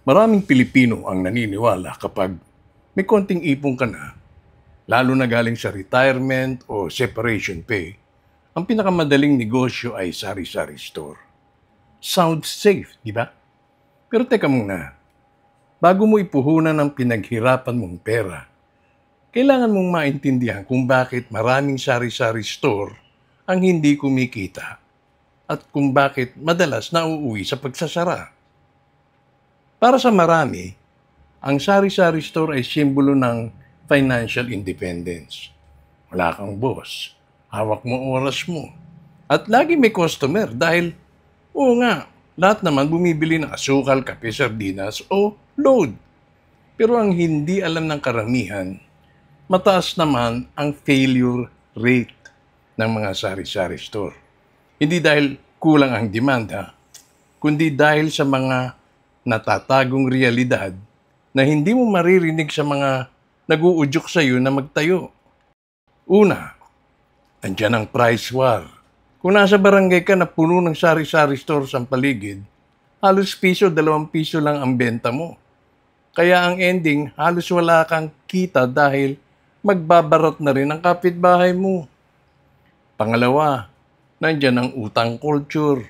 Maraming Pilipino ang naniniwala kapag may konting ipon ka na, lalo na galing sa retirement o separation pay, ang pinakamadaling negosyo ay sari-sari store. Sounds safe, di ba? Pero teka muna, bago mo ipuhunan ng pinaghirapan mong pera, kailangan mong maintindihan kung bakit maraming sari-sari store ang hindi kumikita at kung bakit madalas nauuwi sa pagsasara. Para sa marami, ang sari-sari store ay simbolo ng financial independence. Wala kang boss, hawak mo oras mo, at lagi may customer dahil, oo nga, lahat naman bumibili ng asukal, kape, sardinas o load. Pero ang hindi alam ng karamihan, mataas naman ang failure rate ng mga sari-sari store. Hindi dahil kulang ang demanda, kundi dahil sa mga natatagong realidad na hindi mo maririnig sa mga nag-uudyok sa iyo na magtayo. Una, andyan ang price war. Kung nasa barangay ka na puno ng sari-sari stores ang paligid, halos piso, 2 piso lang ang benta mo. Kaya ang ending, halos wala kang kita dahil magbabarat na rin ang kapitbahay mo. Pangalawa, nandyan ang utang culture.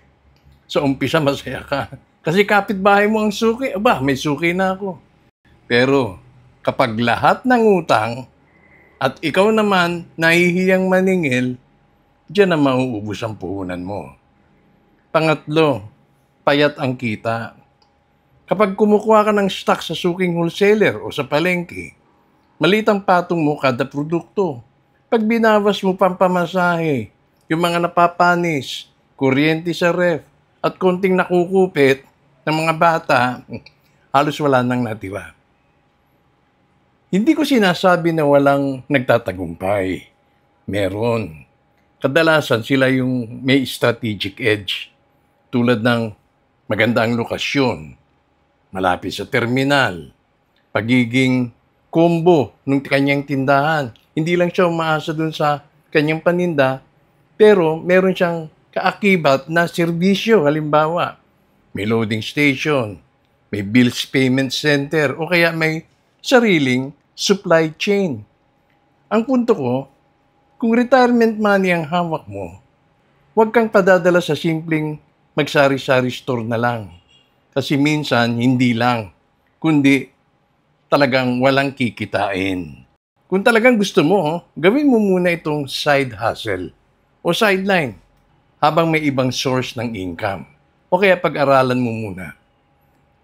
Sa umpisa masaya ka. Kasi kapitbahay mo ang suki. Aba, may suki na ako. Pero kapag lahat ng utang at ikaw naman nahihiyang maningil, diyan na mauubos ang puhunan mo. Pangatlo, payat ang kita. Kapag kumukuha ka ng stock sa suking wholesaler o sa palengke, maliit ang patong mo kada produkto. Pag binawas mo pampamasahe, yung mga napapanis, kuryente sa ref, at konting nakukupit ng mga bata, halos wala nang natira. Hindi ko sinasabi na walang nagtatagumpay. Meron. Kadalasan sila yung may strategic edge. Tulad ng magandang lokasyon, malapit sa terminal, pagiging combo ng kanyang tindahan. Hindi lang siya umaasa dun sa kanyang paninda, pero meron siyang kaakibat na serbisyo. Halimbawa, may loading station, may bills payment center, o kaya may sariling supply chain. Ang punto ko, kung retirement money ang hawak mo, huwag kang padadala sa simpleng magsari-sari store na lang. Kasi minsan, hindi lang, kundi talagang walang kikitain. Kung talagang gusto mo, gawin mo muna itong side hustle o sideline habang may ibang source ng income. O kaya pag-aralan mo muna.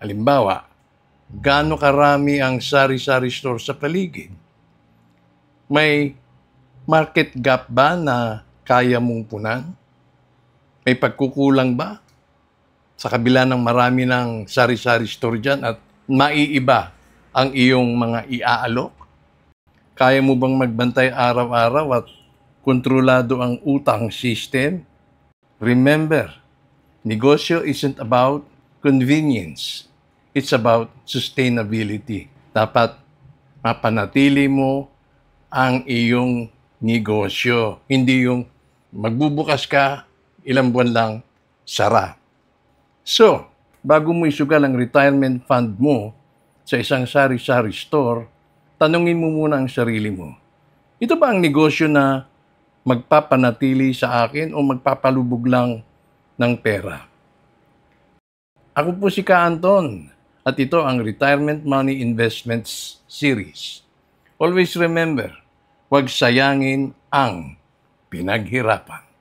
Halimbawa, gaano karami ang sari-sari store sa paligid? May market gap ba na kaya mong punan? May pagkukulang ba? Sa kabila ng marami ng sari-sari store dyan at maiiba ang iyong mga iaalok? Kaya mo bang magbantay araw-araw at kontrolado ang utang system? Remember, negosyo isn't about convenience. It's about sustainability. Dapat mapanatili mo ang iyong negosyo. Hindi yung magbubukas ka, ilang buwan lang, sara. So, bago mo isugal ang retirement fund mo sa isang sari-sari store, tanungin mo muna ang sarili mo. Ito ba ang negosyo na magpapanatili sa akin o magpapalubog lang ng pera? Ako po si Ka Anton at ito ang Retirement Money Investments Series. Always remember, huwag sayangin ang pinaghirapan.